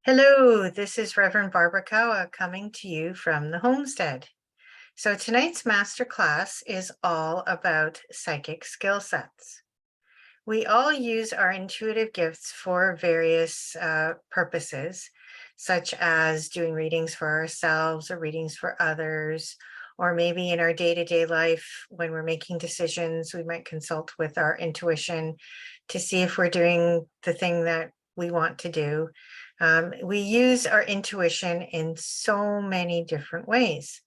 Hello, this is Reverend Barbara Kawa coming to you from the homestead. So tonight's masterclass is all about psychic skill sets. We all use our intuitive gifts for various purposes, such as doing readings for ourselves or readings for others, or maybe in our day-to-day life, when we're making decisions, we might consult with our intuition to see if we're doing the thing that we want to do. We use our intuition in so many different ways.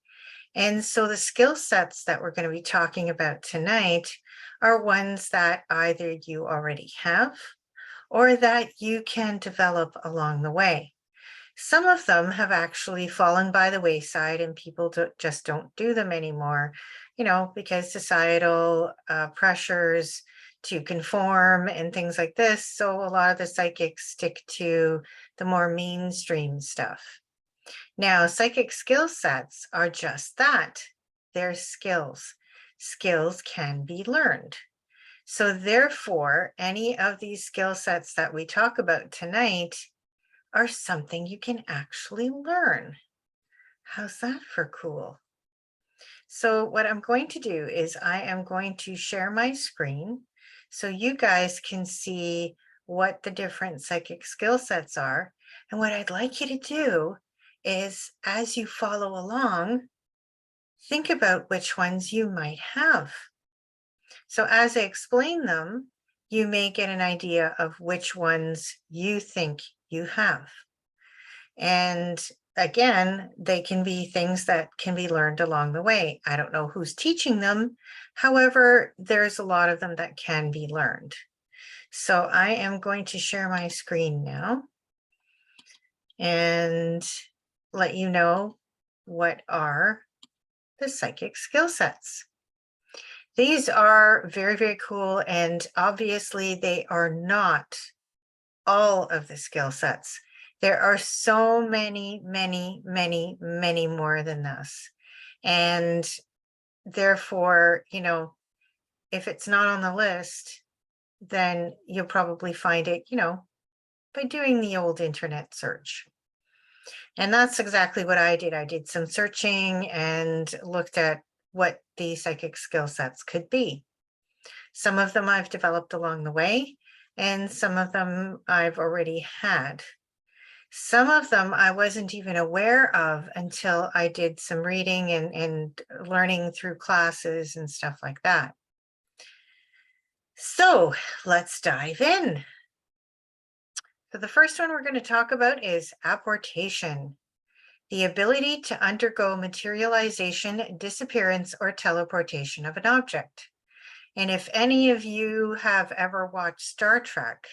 And so the skill sets that we're going to be talking about tonight are ones that either you already have or that you can develop along the way. Some of them have actually fallen by the wayside and people just don't do them anymore, because societal pressures to conform and things like this. So a lot of the psychics stick to the more mainstream stuff. Now, psychic skill sets are just that. They're skills. Skills can be learned. So therefore, any of these skill sets that we talk about tonight are something you can actually learn. How's that for cool? So what I'm going to do is I am going to share my screen so you guys can see what the different psychic skill sets are. And what I'd like you to do is, as you follow along, think about which ones you might have. So as I explain them, you may get an idea of which ones you think you have. And again, they can be things that can be learned along the way. I don't know who's teaching them. However, there's a lot of them that can be learned. So I am going to share my screen now and let you know what are the psychic skill sets. These are very, very cool, and obviously they are not all of the skill sets. There are so many, many, many, many more than this. And therefore, if it's not on the list, then you'll probably find it, by doing the old internet search. And that's exactly what I did. I did some searching and looked at what the psychic skill sets could be. Some of them I've developed along the way, and some of them I've already had. Some of them I wasn't even aware of until I did some reading and learning through classes and stuff like that. So let's dive in. So the first one we're going to talk about is apportation, the ability to undergo materialization, disappearance, or teleportation of an object. And if any of you have ever watched Star Trek,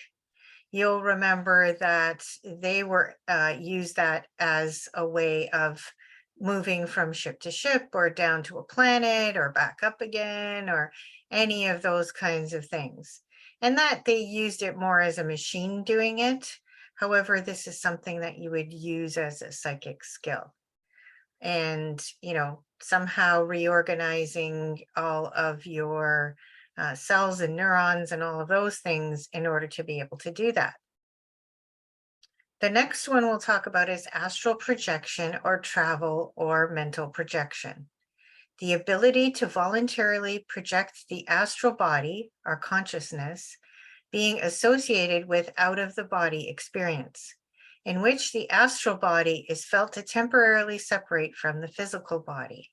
you'll remember that they were used that as a way of moving from ship to ship or down to a planet or back up again or any of those kinds of things. And that they used it more as a machine doing it. However, this is something that you would use as a psychic skill. And, somehow reorganizing all of your cells and neurons and all of those things in order to be able to do that. The next one we'll talk about is astral projection or travel or mental projection. The ability to voluntarily project the astral body, our consciousness, being associated with out of the body experience, in which the astral body is felt to temporarily separate from the physical body.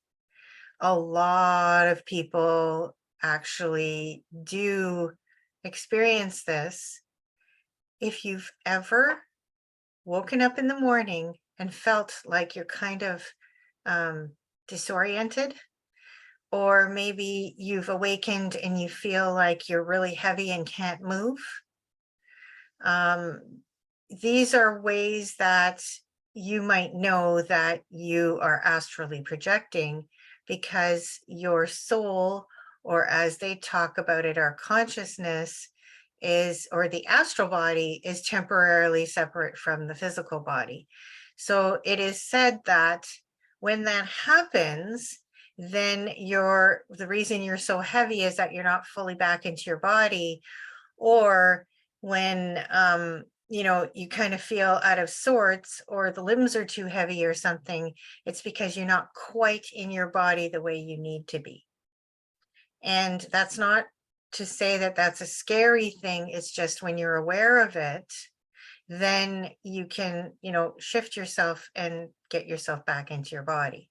A lot of people actually do experience this. If you've ever woken up in the morning and felt like you're kind of disoriented, or maybe you've awakened and you feel like you're really heavy and can't move, these are ways that you might know that you are astrally projecting, because your soul, or as they talk about it, our consciousness or the astral body is temporarily separate from the physical body. So it is said that when that happens, then the reason you're so heavy is that you're not fully back into your body, or when you kind of feel out of sorts or the limbs are too heavy or something, it's because you're not quite in your body the way you need to be. And that's not to say that that's a scary thing. It's just when you're aware of it, then you can, shift yourself and get yourself back into your body.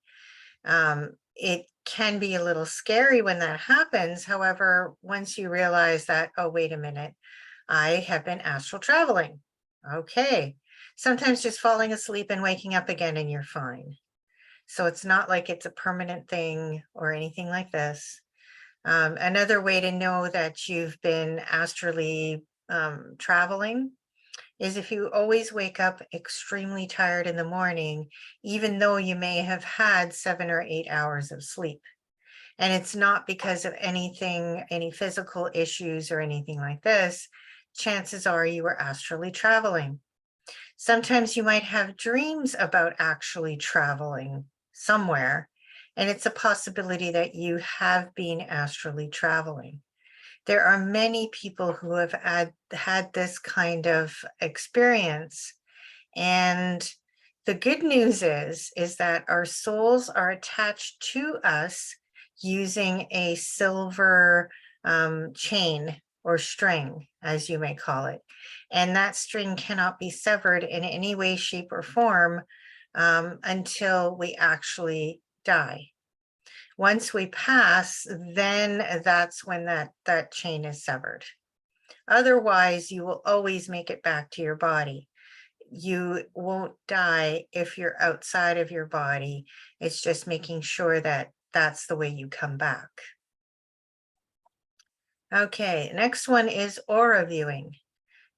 It can be a little scary when that happens. However, once you realize that, oh, wait a minute, I have been astral traveling. Okay. Sometimes just falling asleep and waking up again and you're fine. So it's not like it's a permanent thing or anything like this. Another way to know that you've been astrally traveling is if you always wake up extremely tired in the morning, even though you may have had 7 or 8 hours of sleep. And it's not because of anything, any physical issues or anything like this. Chances are you were astrally traveling. Sometimes you might have dreams about actually traveling somewhere, and it's a possibility that you have been astrally traveling. There are many people who have had this kind of experience. And the good news is that our souls are attached to us using a silver chain or string, as you may call it. And that string cannot be severed in any way, shape, or form until we actually die. Once we pass, then that's when that chain is severed. Otherwise, you will always make it back to your body. You won't die if you're outside of your body. It's just making sure that that's the way you come back. Okay, next one is aura viewing.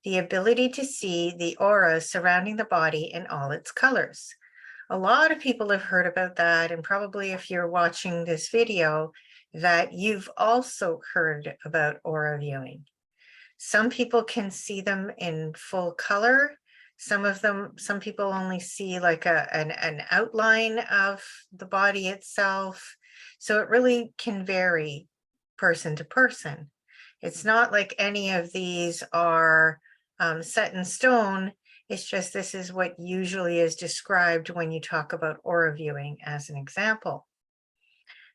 The ability to see the aura surrounding the body in all its colors. A lot of people have heard about that, and probably if you're watching this video, that you've also heard about aura viewing. Some people can see them in full color. Some people only see like an outline of the body itself. So it really can vary person to person. It's not like any of these are set in stone. It's just this is what usually is described when you talk about aura viewing as an example.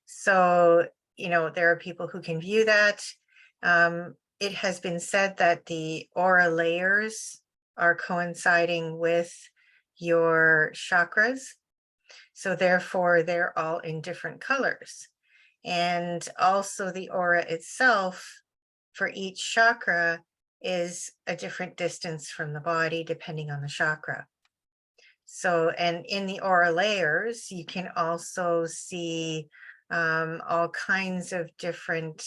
So, there are people who can view that. It has been said that the aura layers are coinciding with your chakras. So therefore, they're all in different colors. And also the aura itself for each chakra is a different distance from the body, depending on the chakra. So, and in the aura layers, you can also see all kinds of different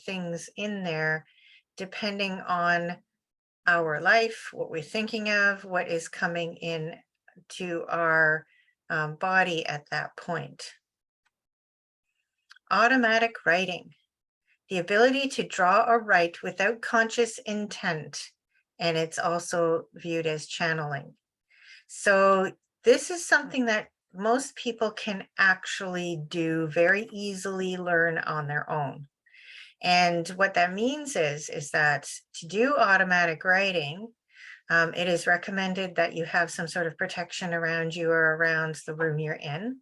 things in there, depending on our life, what we're thinking of, what is coming in to our body at that point. Automatic writing, the ability to draw or write without conscious intent, and it's also viewed as channeling. So this is something that most people can actually do very easily, learn on their own. And what that means is that to do automatic writing, it is recommended that you have some sort of protection around you or around the room you're in.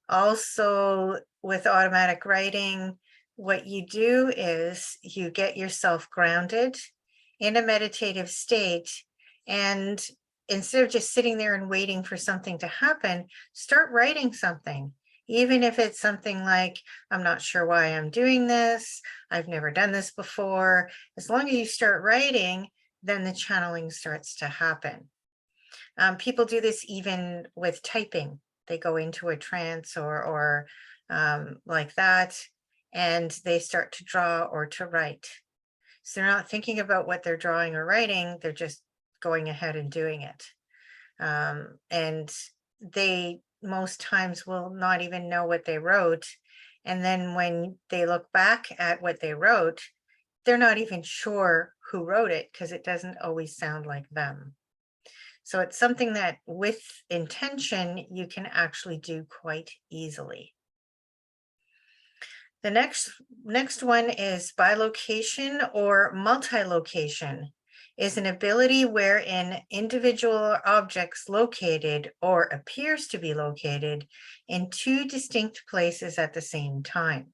Also, with automatic writing, what you do is you get yourself grounded in a meditative state, and instead of just sitting there and waiting for something to happen, start writing something. Even if it's something like, I'm not sure why I'm doing this, I've never done this before. As long as you start writing, then the channeling starts to happen. People do this even with typing. They go into a trance or like that, and they start to draw or to write. So they're not thinking about what they're drawing or writing, they're just going ahead and doing it. And they most times will not even know what they wrote. And then when they look back at what they wrote, they're not even sure who wrote it because it doesn't always sound like them. So it's something that with intention, you can actually do quite easily. The next one is bilocation or multi-location. is an ability wherein individual objects located or appears to be located in two distinct places at the same time.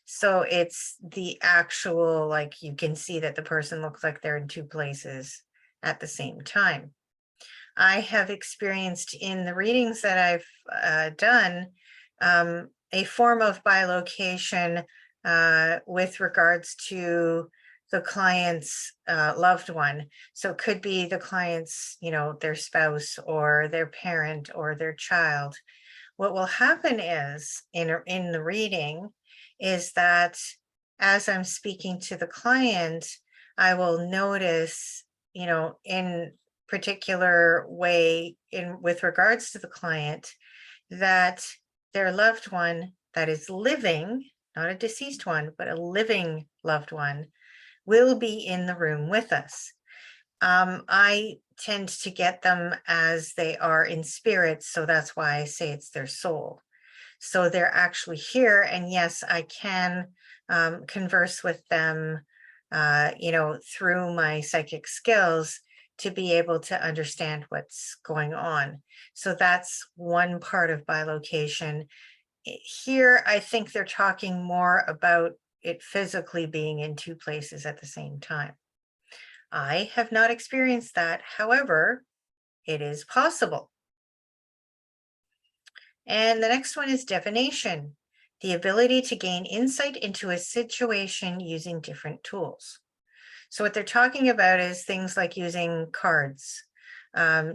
So it's the actual, like, you can see that the person looks like they're in two places at the same time. I have experienced in the readings that I've done a form of bilocation with regards to the client's loved one. So it could be the client's, their spouse or their parent or their child. What will happen is in the reading is that as I'm speaking to the client, I will notice, in particular way with regards to the client, that their loved one that is living, not a deceased one, but a living loved one, will be in the room with us. I tend to get them as they are in spirit, so that's why I say it's their soul. So they're actually here, and yes, I can converse with them, through my psychic skills to be able to understand what's going on. So that's one part of bilocation. Here, I think they're talking more about it physically being in two places at the same time. I have not experienced that. However, it is possible. And the next one is divination, the ability to gain insight into a situation using different tools. So what they're talking about is things like using cards,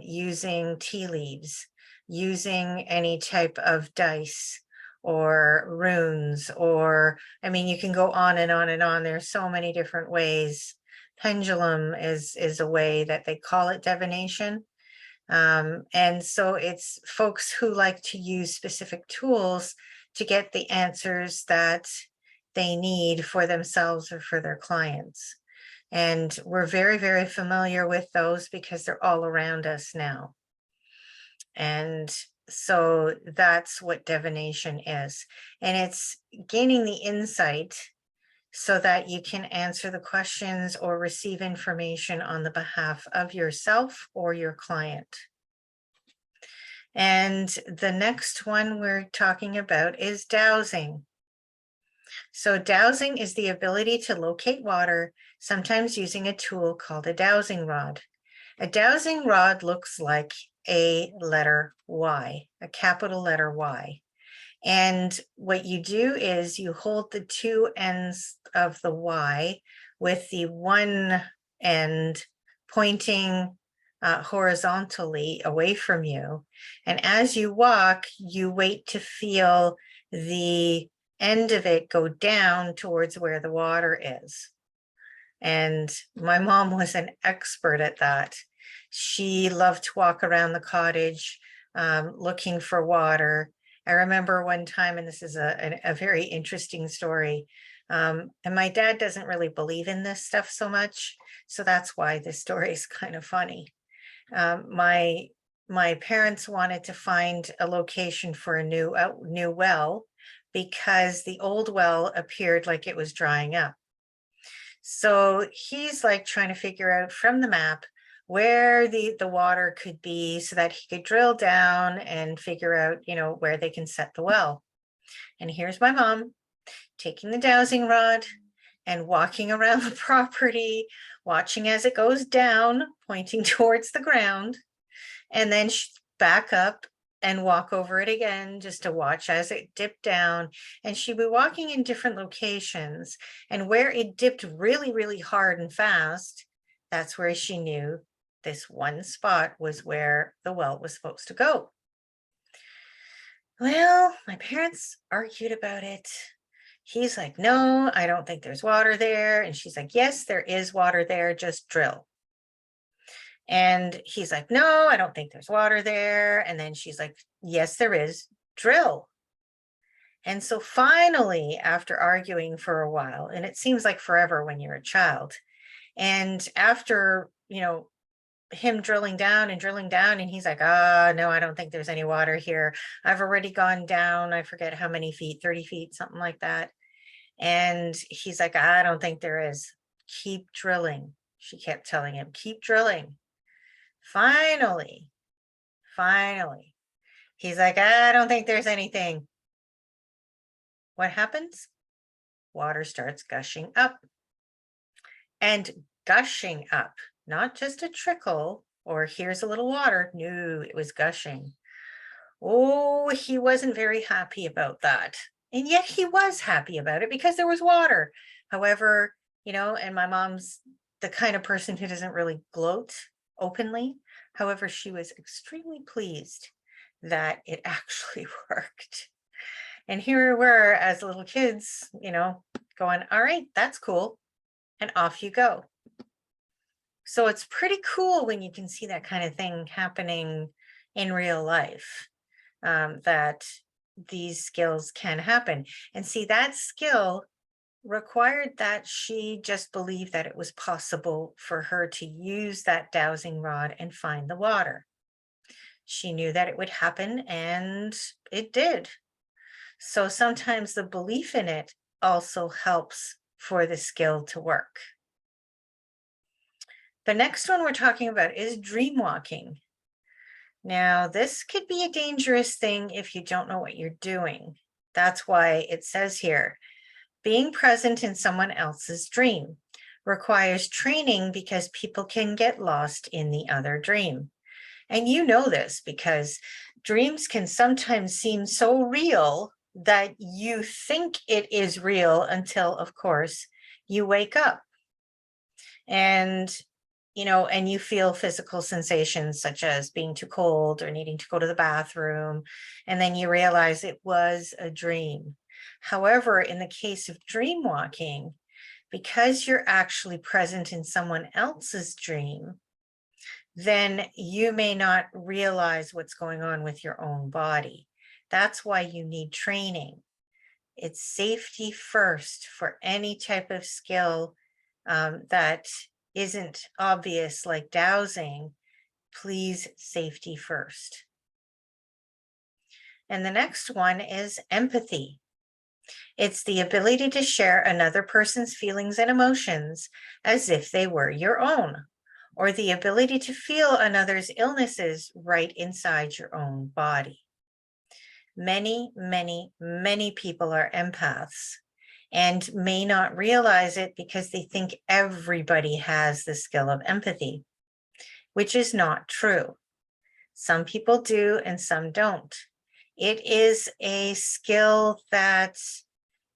using tea leaves, using any type of dice or runes, or, I mean, you can go on and on and on. There's so many different ways. Pendulum is a way that they call it divination. And so it's folks who like to use specific tools to get the answers that they need for themselves or for their clients. And we're very, very familiar with those because they're all around us now. And so that's what divination is. And it's gaining the insight so that you can answer the questions or receive information on the behalf of yourself or your client. And the next one we're talking about is dowsing. So dowsing is the ability to locate water, sometimes using a tool called a dowsing rod. A dowsing rod looks like a letter Y, a capital letter Y. And what you do is you hold the two ends of the Y with the one end pointing horizontally away from you. And as you walk, you wait to feel the end of it go down towards where the water is. And my mom was an expert at that. She loved to walk around the cottage looking for water. I remember one time, and this is a very interesting story, and my dad doesn't really believe in this stuff so much, so that's why this story is kind of funny. My parents wanted to find a location for a new well because the old well appeared like it was drying up. So he's like trying to figure out from the map where the water could be so that he could drill down and figure out, where they can set the well. And here's my mom taking the dowsing rod and walking around the property, watching as it goes down, pointing towards the ground, and then back up and walk over it again just to watch as it dipped down. And she'd be walking in different locations, and where it dipped really, really hard and fast, that's where she knew this one spot was where the well was supposed to go. Well, my parents argued about it. He's like, no, I don't think there's water there. And she's like, yes, there is water there, just drill. And he's like, no, I don't think there's water there. And then she's like, yes, there is, drill. And so finally, after arguing for a while, and it seems like forever when you're a child, and after, him drilling down, and he's like, no, I don't think there's any water here. I've already gone down, I forget how many feet, 30 feet, something like that. And he's like, I don't think there is. Keep drilling. She kept telling him, keep drilling. Finally, he's like, I don't think there's anything. What happens? Water starts gushing up. And gushing up, not just a trickle or here's a little water. No, it was gushing. Oh, he wasn't very happy about that. And yet he was happy about it because there was water. However, and my mom's the kind of person who doesn't really gloat openly. However, she was extremely pleased that it actually worked. And here we were as little kids, going, all right, that's cool. And off you go. So it's pretty cool when you can see that kind of thing happening in real life, that these skills can happen. And see, that skill required that she just believed that it was possible for her to use that dowsing rod and find the water. She knew that it would happen, and it did. So sometimes the belief in it also helps for the skill to work. The next one we're talking about is dream walking. Now, this could be a dangerous thing if you don't know what you're doing. That's why it says here, being present in someone else's dream requires training because people can get lost in the other dream. And you know this because dreams can sometimes seem so real that you think it is real until, of course, you wake up. And and you feel physical sensations such as being too cold or needing to go to the bathroom, and then you realize it was a dream. However, in the case of dream walking, because you're actually present in someone else's dream, then you may not realize what's going on with your own body. That's why you need training. It's safety first for any type of skill that isn't obvious, like dowsing. Please, safety first. And the next one is empathy. It's the ability to share another person's feelings and emotions as if they were your own, or the ability to feel another's illnesses right inside your own body. Many, many, many people are empaths and may not realize it because they think everybody has the skill of empathy, which is not true. Some people do and some don't. It is a skill that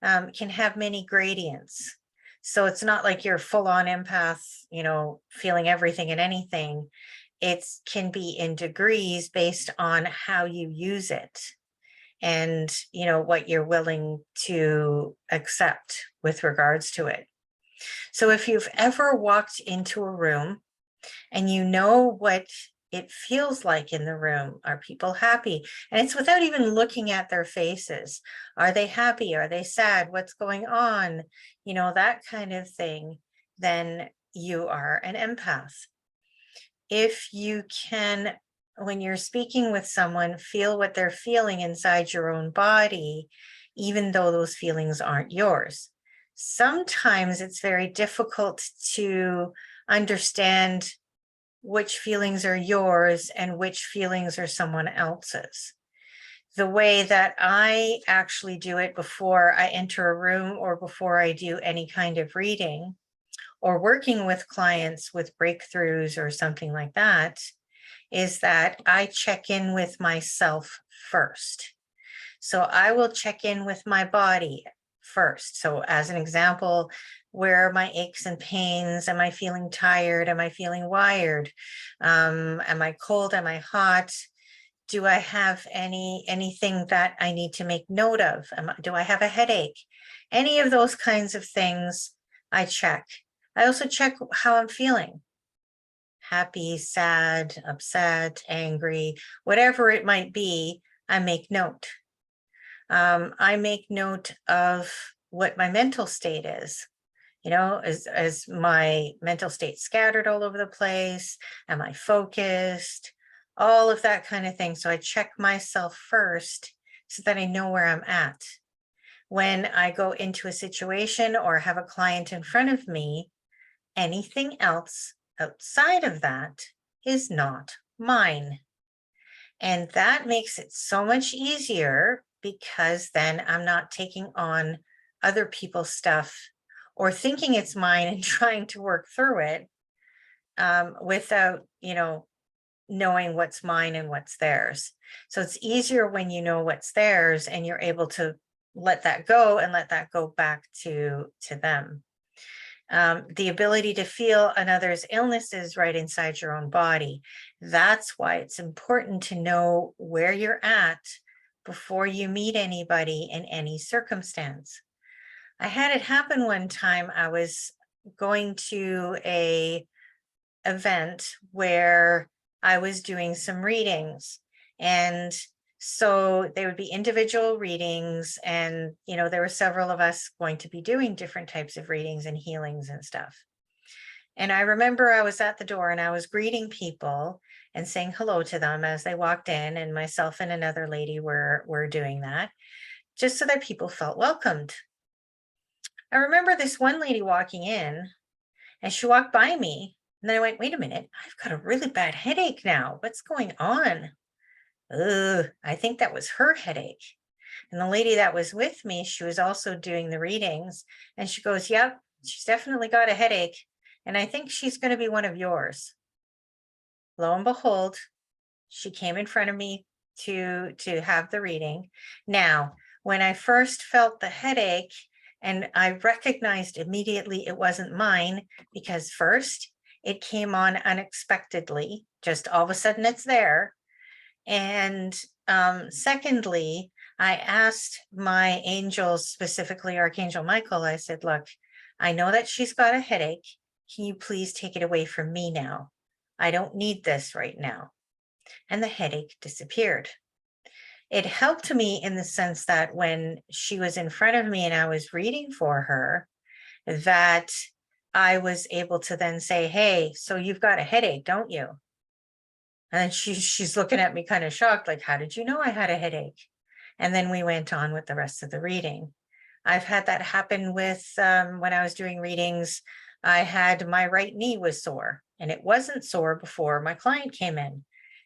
can have many gradients. So it's not like you're full-on empath, feeling everything and anything. It can be in degrees based on how you use it and what you're willing to accept with regards to it. So if you've ever walked into a room and you know what it feels like in the room, are people happy? And it's without even looking at their faces. Are they happy? Are they sad? What's going on? That kind of thing. Then you are an empath. If you can, when you're speaking with someone, feel what they're feeling inside your own body, even though those feelings aren't yours. Sometimes it's very difficult to understand which feelings are yours and which feelings are someone else's. The way that I actually do it before I enter a room or before I do any kind of reading or working with clients with breakthroughs or something like that, is that I check in with myself first. So I will check in with my body first. So as an example, where are my aches and pains? Am I feeling tired? Am I feeling wired? Am I cold? Am I hot? Do I have anything that I need to make note of? Do I have a headache? Any of those kinds of things I check. I also check how I'm feeling. Happy, sad, upset, angry, whatever it might be, I make note. I make note of what my mental state is. Is my mental state scattered all over the place? Am I focused? All of that kind of thing. So I check myself first so that I know where I'm at. When I go into a situation or have a client in front of me anything else outside of that is not mine. And that makes it so much easier because then I'm not taking on other people's stuff or thinking it's mine and trying to work through it without, knowing what's mine and what's theirs. So it's easier when you know what's theirs and you're able to let that go and let that go back to them. The ability to feel another's illnesses right inside your own body. That's why it's important to know where you're at before you meet anybody in any circumstance. I had it happen one time. I was going to a event where I was doing some readings, and so they would be individual readings, and there were several of us going to be doing different types of readings and healings and stuff. And I remember I was at the door and I was greeting people and saying hello to them as they walked in, and myself and another lady were doing that just so that people felt welcomed. I remember this one lady walking in, and she walked by me, and then I went, wait a minute, I've got a really bad headache now. What's going on? I think that was her headache. And the lady that was with me, she was also doing the readings, and she goes, yep, she's definitely got a headache, and I think she's going to be one of yours. Lo and behold, she came in front of me to have the reading. Now, when I first felt the headache, and I recognized immediately it wasn't mine, because first, it came on unexpectedly, just all of a sudden it's there. And secondly, I asked my angels, specifically Archangel Michael, I said, look, I know that she's got a headache. Can you please take it away from me now? I don't need this right now. And the headache disappeared. It helped me in the sense that when she was in front of me and I was reading for her, that I was able to then say, hey, so you've got a headache, don't you? And she's looking at me kind of shocked, like, how did you know I had a headache? And then we went on with the rest of the reading. I've had that happen with when I was doing readings. I had my right knee was sore, and it wasn't sore before my client came in.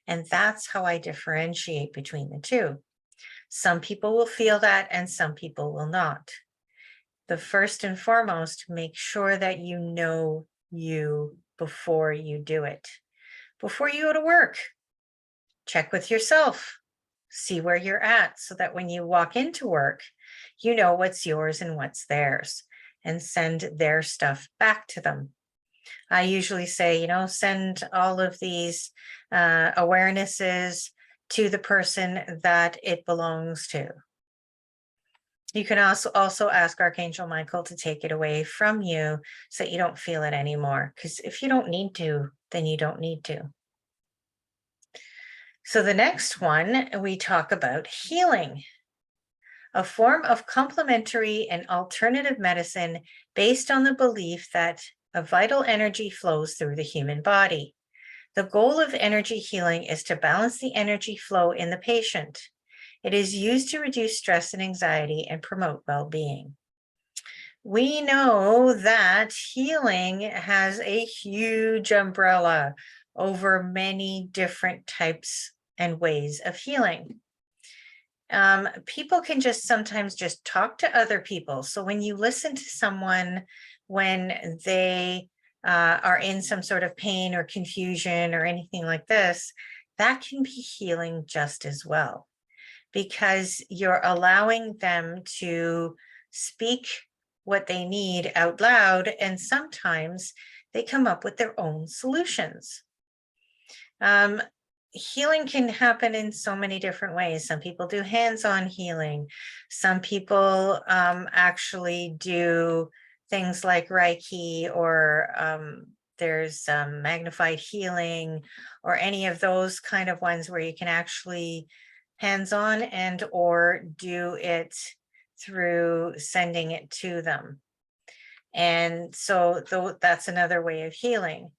And that's how I differentiate between the two. Some people will feel that and some people will not. The first and foremost, make sure that you know you before you do it. Before you go to work, check with yourself, see where you're at so that when you walk into work, you know what's yours and what's theirs, and send their stuff back to them. I usually say, send all of these awarenesses to the person that it belongs to. You can also ask Archangel Michael to take it away from you so that you don't feel it anymore. Because if you don't need to, then you don't need to. So the next one, we talk about healing, a form of complementary and alternative medicine based on the belief that a vital energy flows through the human body. The goal of energy healing is to balance the energy flow in the patient. It is used to reduce stress and anxiety and promote well-being. We know that healing has a huge umbrella over many different types and ways of healing. People can just sometimes just talk to other people. So when you listen to someone when they are in some sort of pain or confusion or anything like this, that can be healing just as well, because you're allowing them to speak what they need out loud, and sometimes they come up with their own solutions. Healing can happen in so many different ways. Some people do hands-on healing. Some people actually do things like Reiki, or there's magnified healing, or any of those kind of ones where you can actually hands-on and or do it through sending it to them. And so that's another way of healing.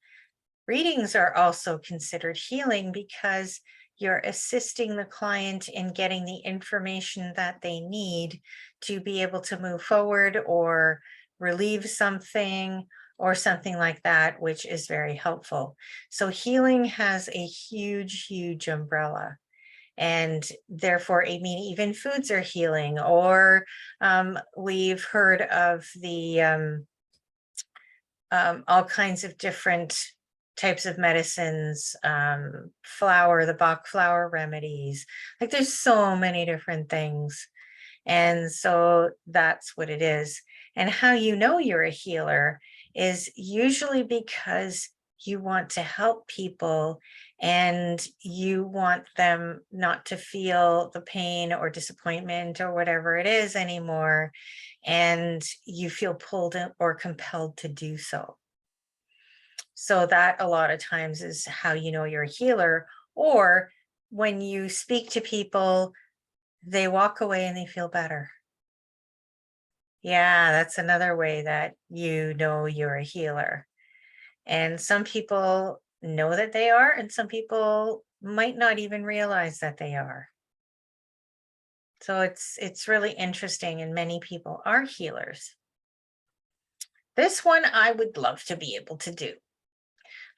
Readings are also considered healing because you're assisting the client in getting the information that they need to be able to move forward or relieve something or something like that, which is very helpful. So healing has a huge, huge umbrella. And therefore, I mean, even foods are healing, or we've heard of the all kinds of different types of medicines, flour, the Bach flour remedies. Like there's so many different things. And so that's what it is. And how you know you're a healer is usually because you want to help people and you want them not to feel the pain or disappointment or whatever it is anymore. And you feel pulled or compelled to do so. So that a lot of times is how you know you're a healer. Or when you speak to people, they walk away and they feel better. Yeah, that's another way that you know you're a healer. And some people know that they are, and some people might not even realize that they are. So it's really interesting, and many people are healers. This one I would love to be able to do.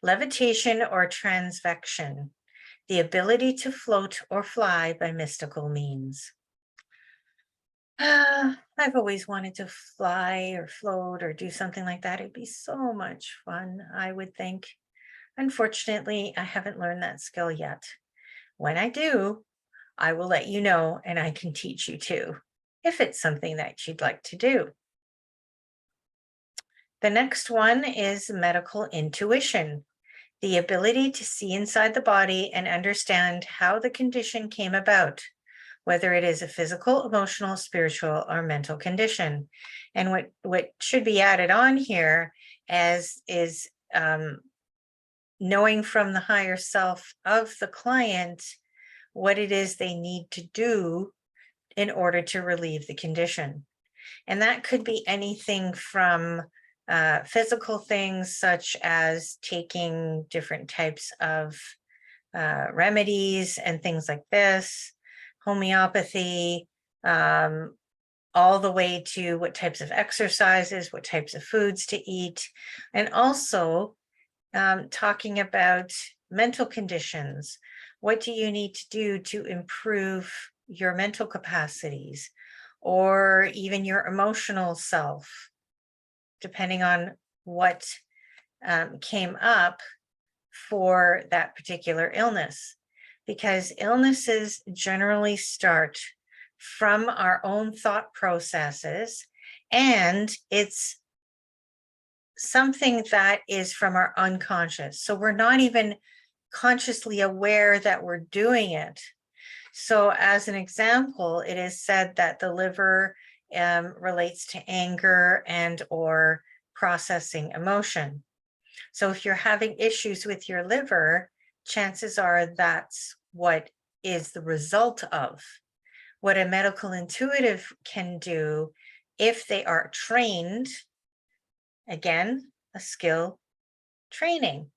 Levitation or transvection, the ability to float or fly by mystical means. I've always wanted to fly or float or do something like that. It'd be so much fun, I would think. Unfortunately, I haven't learned that skill yet. When I do, I will let you know and I can teach you too, if it's something that you'd like to do. The next one is medical intuition, the ability to see inside the body and understand how the condition came about, whether it is a physical, emotional, spiritual, or mental condition. And what should be added on here as is knowing from the higher self of the client what it is they need to do in order to relieve the condition. And that could be anything from physical things such as taking different types of remedies and things like this, homeopathy, all the way to what types of exercises, what types of foods to eat, and also talking about mental conditions. What do you need to do to improve your mental capacities or even your emotional self, depending on what came up for that particular illness? Because illnesses generally start from our own thought processes, and it's something that is from our unconscious. So we're not even consciously aware that we're doing it. So as an example, it is said that the liver relates to anger and or processing emotion. So if you're having issues with your liver, chances are that's what is the result of. What a medical intuitive can do if they are trained, again, a skill training.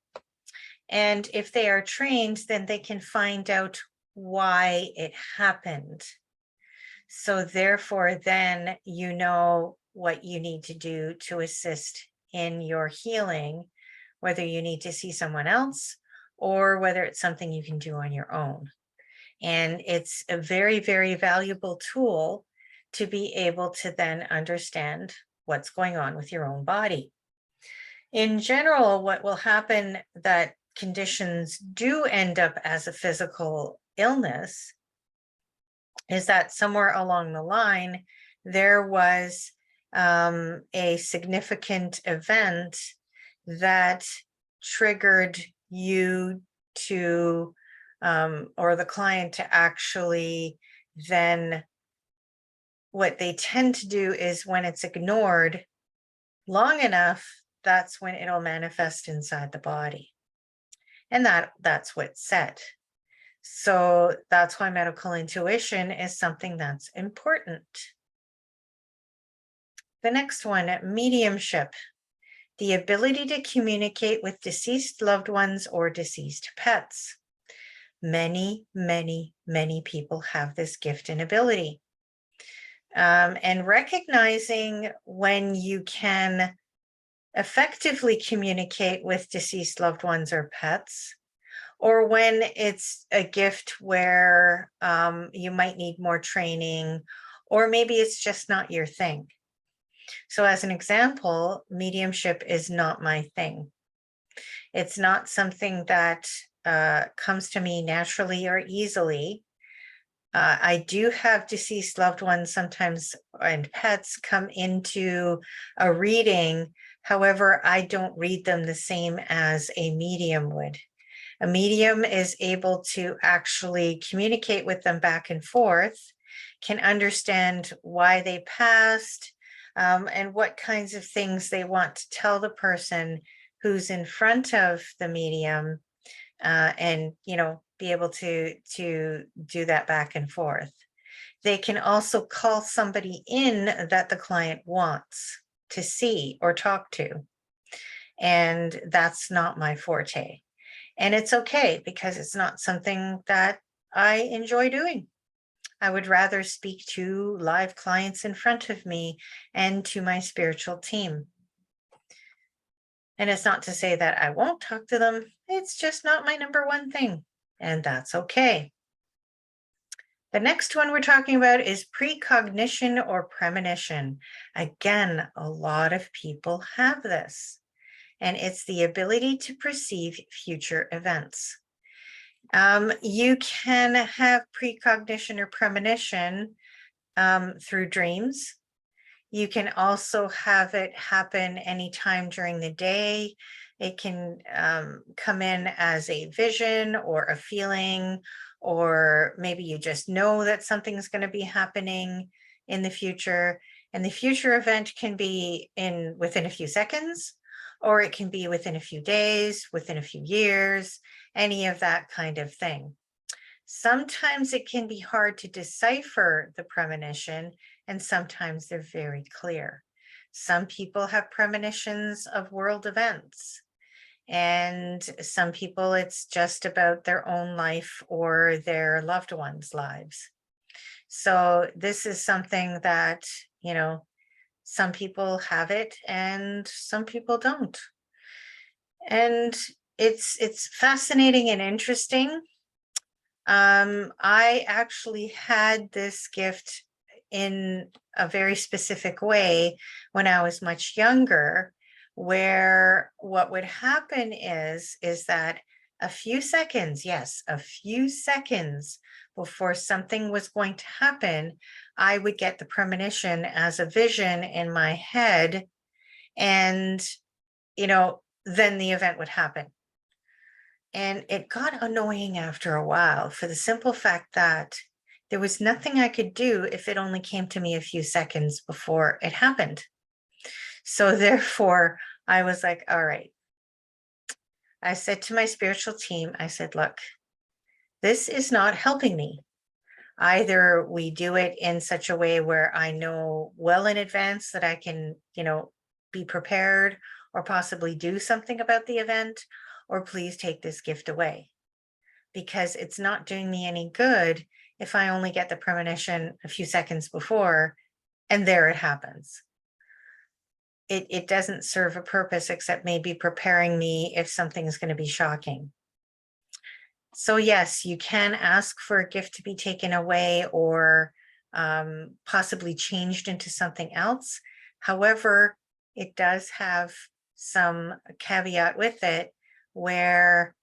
And if they are trained, then they can find out why it happened. So therefore, then you know what you need to do to assist in your healing, whether you need to see someone else or whether it's something you can do on your own. And it's a very, very valuable tool to be able to then understand what's going on with your own body. In general, what will happen that conditions do end up as a physical illness is that somewhere along the line, there was a significant event that triggered you to, or the client to actually then, what they tend to do is when it's ignored long enough, that's when it'll manifest inside the body. And that's what's said. So that's why medical intuition is something that's important. The next one, mediumship, the ability to communicate with deceased loved ones or deceased pets. Many, many, many people have this gift and ability. And recognizing when you can effectively communicate with deceased loved ones or pets, or when it's a gift where you might need more training, or maybe it's just not your thing. So as an example, mediumship is not my thing. It's not something that comes to me naturally or easily. I do have deceased loved ones sometimes and pets come into a reading. However, I don't read them the same as a medium would. A medium is able to actually communicate with them back and forth, can understand why they passed, and what kinds of things they want to tell the person who's in front of the medium, and be able to do that back and forth. They can also call somebody in that the client wants to see or talk to, and that's not my forte. And it's okay, because it's not something that I enjoy doing. I would rather speak to live clients in front of me and to my spiritual team. And it's not to say that I won't talk to them. It's just not my number one thing, and that's okay. The next one we're talking about is precognition or premonition. Again, a lot of people have this, and it's the ability to perceive future events. You can have precognition or premonition through dreams. You can also have it happen anytime during the day. It can come in as a vision or a feeling, or maybe you just know that something's going to be happening in the future. And the future event can be within a few seconds, or it can be within a few days, within a few years, any of that kind of thing. Sometimes it can be hard to decipher the premonition, and sometimes they're very clear. Some people have premonitions of world events, and some people it's just about their own life or their loved ones' lives. So this is something that, some people have it and some people don't. And it's fascinating and interesting. I actually had this gift in a very specific way when I was much younger, where what would happen is that a few seconds, yes, a few seconds before something was going to happen, I would get the premonition as a vision in my head, and, then the event would happen. And it got annoying after a while, for the simple fact that there was nothing I could do if it only came to me a few seconds before it happened. So therefore, I was like, all right. I said to my spiritual team, I said, look, this is not helping me. Either we do it in such a way where I know well in advance that I can, be prepared or possibly do something about the event, or please take this gift away, because it's not doing me any good if I only get the premonition a few seconds before and there it happens. It doesn't serve a purpose except maybe preparing me if something's going to be shocking. So yes, you can ask for a gift to be taken away or possibly changed into something else. However, it does have some caveat with it, where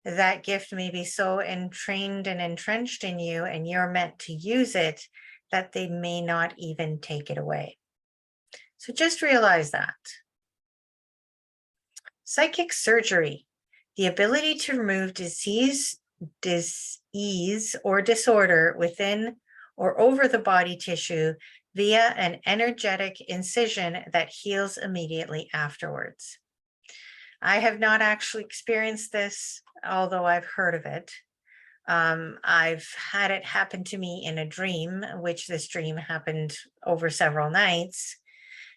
that gift may be so entrained and entrenched in you and you're meant to use it that they may not even take it away. So just realize that. Psychic surgery, the ability to remove disease or disorder within or over the body tissue via an energetic incision that heals immediately afterwards. I have not actually experienced this, although I've heard of it. I've had it happen to me in a dream, which this dream happened over several nights,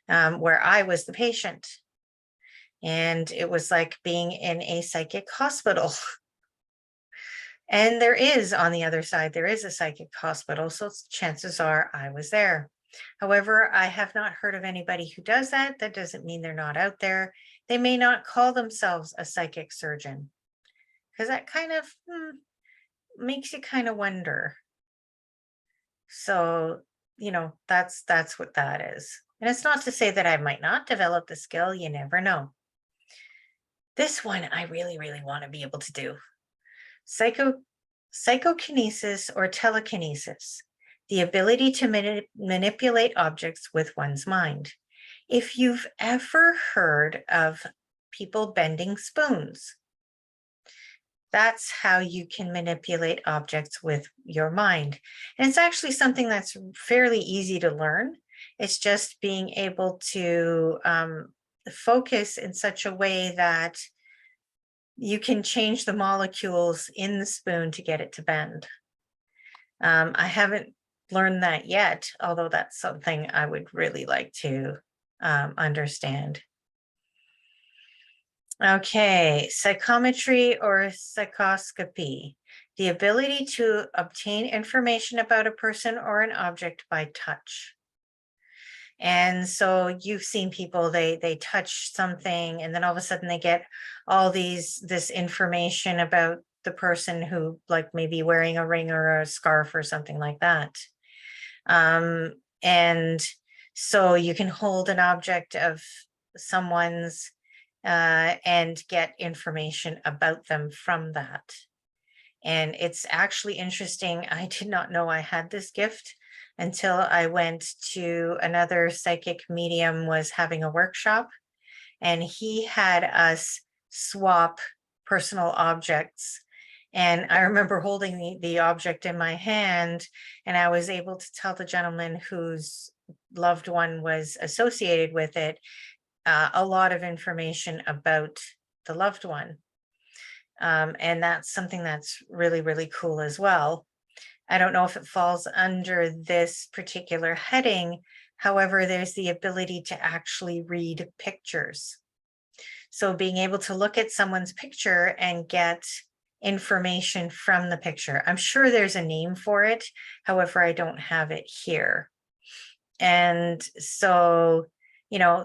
where I was the patient. And it was like being in a psychic hospital. And there is, on the other side, there is a psychic hospital. So chances are I was there. However, I have not heard of anybody who does that. That doesn't mean they're not out there. They may not call themselves a psychic surgeon, because that kind of makes you kind of wonder. So, that's what that is. And it's not to say that I might not develop the skill. You never know. This one I really, really want to be able to do. Psychokinesis or telekinesis, the ability to manipulate objects with one's mind. If you've ever heard of people bending spoons, that's how you can manipulate objects with your mind. And it's actually something that's fairly easy to learn. It's just being able to focus in such a way that you can change the molecules in the spoon to get it to bend. I haven't learned that yet, although that's something I would really like to understand. Okay, psychometry or psychoscopy, the ability to obtain information about a person or an object by touch. And so you've seen people, they touch something and then all of a sudden they get all this information about the person who, like, maybe wearing a ring or a scarf or something like that. And so you can hold an object of someone's and get information about them from that. And it's actually interesting. I did not know I had this gift until I went to another psychic medium was having a workshop, and he had us swap personal objects. And I remember holding the object in my hand, and I was able to tell the gentleman whose loved one was associated with it a lot of information about the loved one. And that's something that's really, really cool as well. I don't know if it falls under this particular heading. However, there's the ability to actually read pictures. So being able to look at someone's picture and get information from the picture. I'm sure there's a name for it. However, I don't have it here. And so,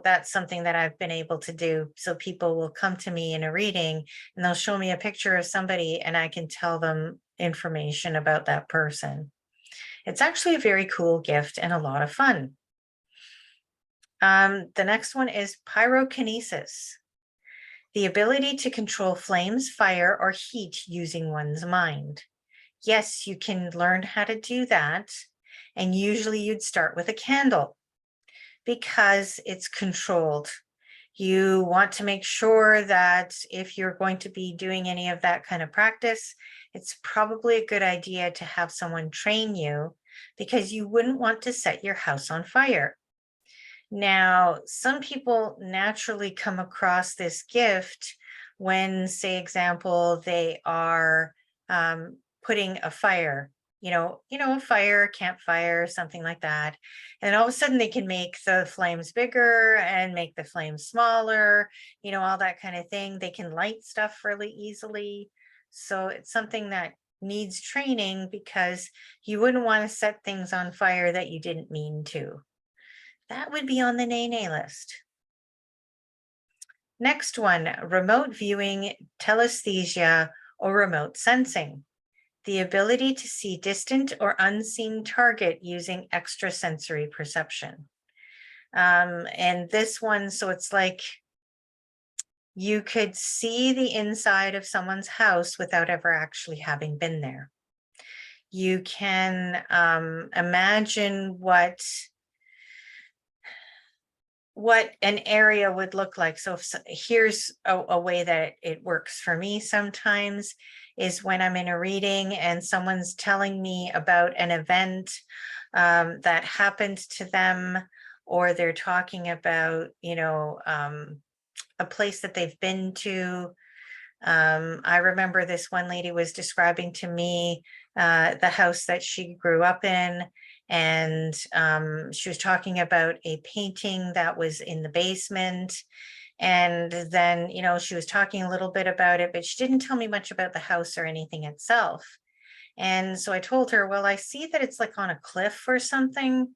that's something that I've been able to do. So people will come to me in a reading and they'll show me a picture of somebody and I can tell them information about that person. It's actually a very cool gift and a lot of fun. The next one is pyrokinesis, the ability to control flames, fire, or heat using one's mind. Yes, you can learn how to do that. And usually you'd start with a candle because it's controlled. You want to make sure that if you're going to be doing any of that kind of practice, it's probably a good idea to have someone train you, because you wouldn't want to set your house on fire. Now, some people naturally come across this gift when, say, example, they are putting a fire, a fire, campfire, something like that. And all of a sudden they can make the flames bigger and make the flames smaller, all that kind of thing. They can light stuff really easily. So it's something that needs training, because you wouldn't want to set things on fire that you didn't mean to. That would be on the nay list. Next one, remote viewing, telesthesia, or remote sensing, the ability to see distant or unseen target using extrasensory perception. And this one, so it's like you could see the inside of someone's house without ever actually having been there. You can imagine what an area would look like. So here's a way that it works for me sometimes, is when I'm in a reading and someone's telling me about an event that happened to them, or they're talking about, a place that they've been to. I remember this one lady was describing to me the house that she grew up in, and she was talking about a painting that was in the basement. And then, she was talking a little bit about it, but she didn't tell me much about the house or anything itself. And so I told her, well, I see that it's like on a cliff or something.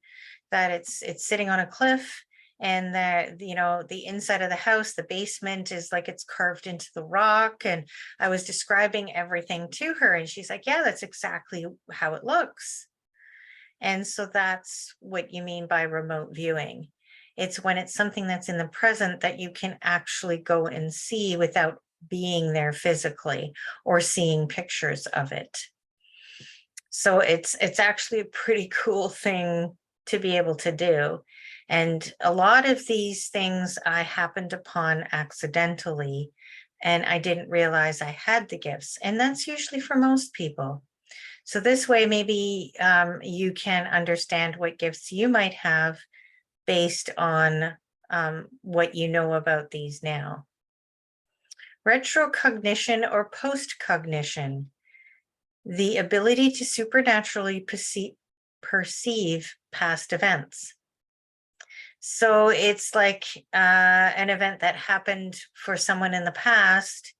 that it's sitting on a cliff, and that, the inside of the house, the basement is like it's carved into the rock. And I was describing everything to her, and she's like, yeah, that's exactly how it looks. And so that's what you mean by remote viewing. It's when it's something that's in the present that you can actually go and see without being there physically or seeing pictures of it. So it's actually a pretty cool thing to be able to do. And a lot of these things I happened upon accidentally, and I didn't realize I had the gifts. And that's usually for most people. So this way, maybe you can understand what gifts you might have based on what you know about these now. Retrocognition or postcognition, the ability to supernaturally perceive past events. So it's like an event that happened for someone in the past,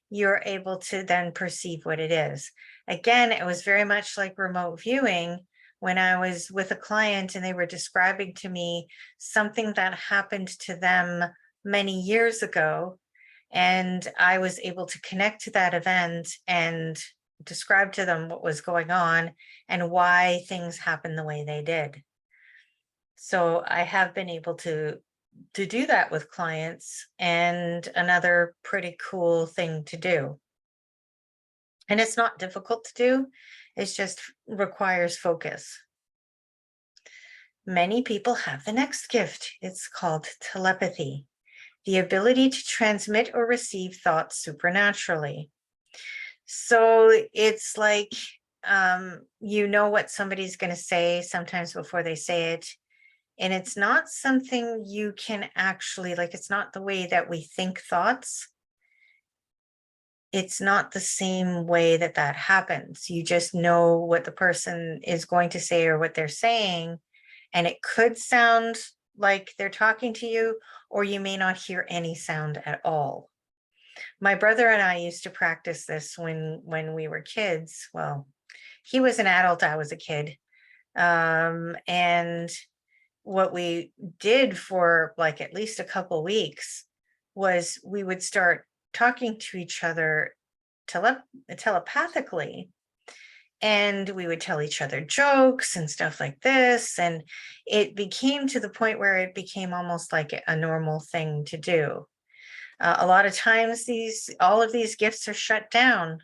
you're able to then perceive what it is. Again, it was very much like remote viewing when I was with a client and they were describing to me something that happened to them many years ago. And I was able to connect to that event and describe to them what was going on and why things happened the way they did. So I have been able to do that with clients, and another pretty cool thing to do. And it's not difficult to do, it just requires focus. Many people have the next gift. It's called telepathy, the ability to transmit or receive thoughts supernaturally. So it's like, you know what somebody's going to say sometimes before they say it. And it's not something you can actually, like, it's not the way that we think thoughts. It's not the same way that that happens. You just know what the person is going to say or what they're saying. And it could sound like they're talking to you, or you may not hear any sound at all. My brother and I used to practice this when we were kids. Well, he was an adult, I was a kid. And what we did for like at least a couple weeks was we would start talking to each other telepathically, and we would tell each other jokes and stuff like this, and it became to the point where it became almost like a normal thing to do. A lot of times all of these gifts are shut down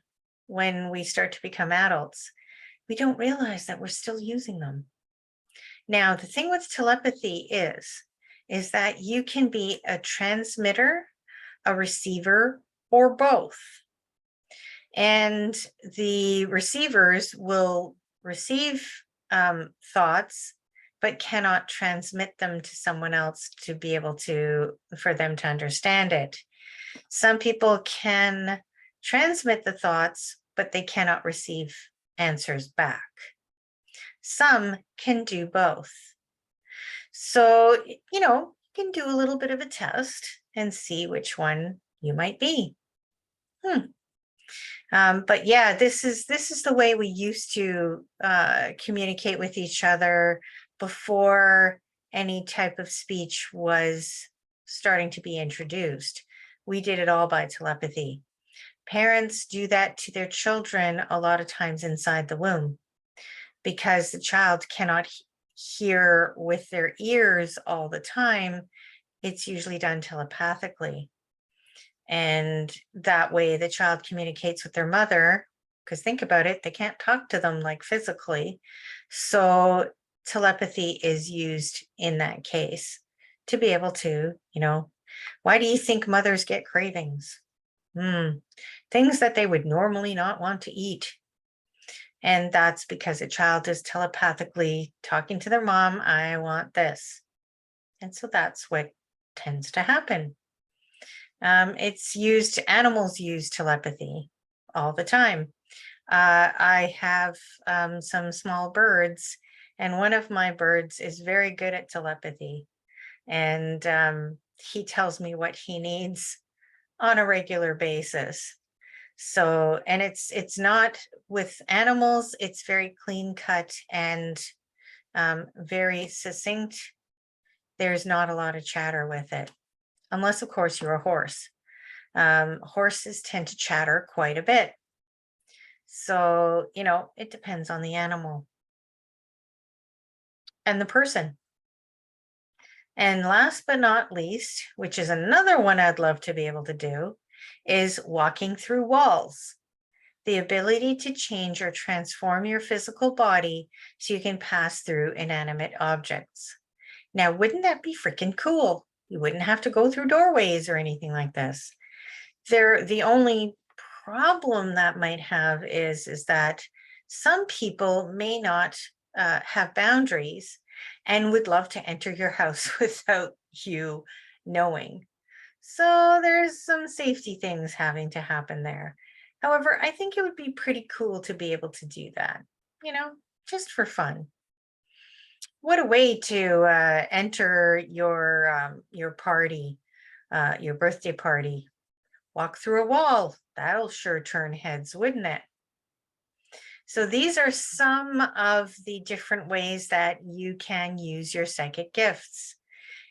when we start to become adults. We don't realize that we're still using them. Now, the thing with telepathy is that you can be a transmitter, a receiver, or both. And the receivers will receive thoughts, but cannot transmit them to someone else to be able for them to understand it. Some people can transmit the thoughts, but they cannot receive answers back. Some can do both. So, you can do a little bit of a test and see which one you might be. But yeah, this is the way we used to communicate with each other before any type of speech was starting to be introduced. We did it all by telepathy. Parents do that to their children a lot of times inside the womb, because the child cannot hear with their ears all the time. It's usually done telepathically. And that way the child communicates with their mother, because think about it, they can't talk to them like physically. So telepathy is used in that case to be able to, why do you think mothers get cravings? Things that they would normally not want to eat. And that's because a child is telepathically talking to their mom, I want this. And so that's what tends to happen. Animals use telepathy all the time. I have some small birds, and one of my birds is very good at telepathy. And he tells me what he needs on a regular basis. So, and it's not with animals, it's very clean cut and very succinct. There's not a lot of chatter with it, unless, of course, you're a horse. Horses tend to chatter quite a bit. So, it depends on the animal and the person. And last but not least, which is another one I'd love to be able to do, is walking through walls. The ability to change or transform your physical body so you can pass through inanimate objects. Now, wouldn't that be freaking cool? You wouldn't have to go through doorways or anything like this. The only problem that might have is that some people may not have boundaries and would love to enter your house without you knowing. So there's some safety things having to happen there. However, I think it would be pretty cool to be able to do that, just for fun. What a way to enter your party, your birthday party. Walk through a wall. That'll sure turn heads, wouldn't it? So these are some of the different ways that you can use your psychic gifts.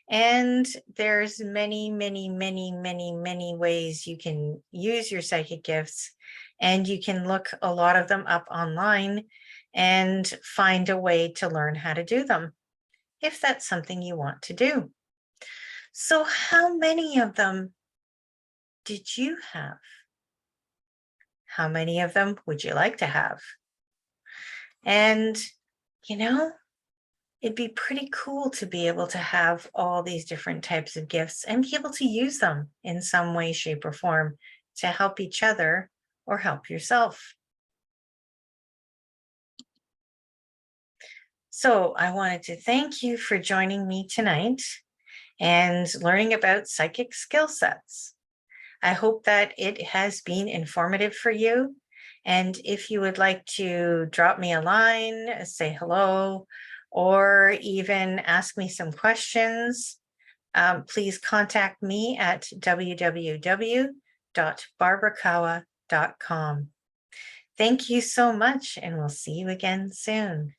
And there's many, many, many, many, many ways you can use your psychic gifts. And you can look a lot of them up online and find a way to learn how to do them, if that's something you want to do. So how many of them did you have? How many of them would you like to have? And, it'd be pretty cool to be able to have all these different types of gifts and be able to use them in some way, shape, or form to help each other or help yourself. So I wanted to thank you for joining me tonight and learning about psychic skill sets. I hope that it has been informative for you. And if you would like to drop me a line, say hello, or even ask me some questions, please contact me at www.barbarakawa.com. Thank you so much, and we'll see you again soon.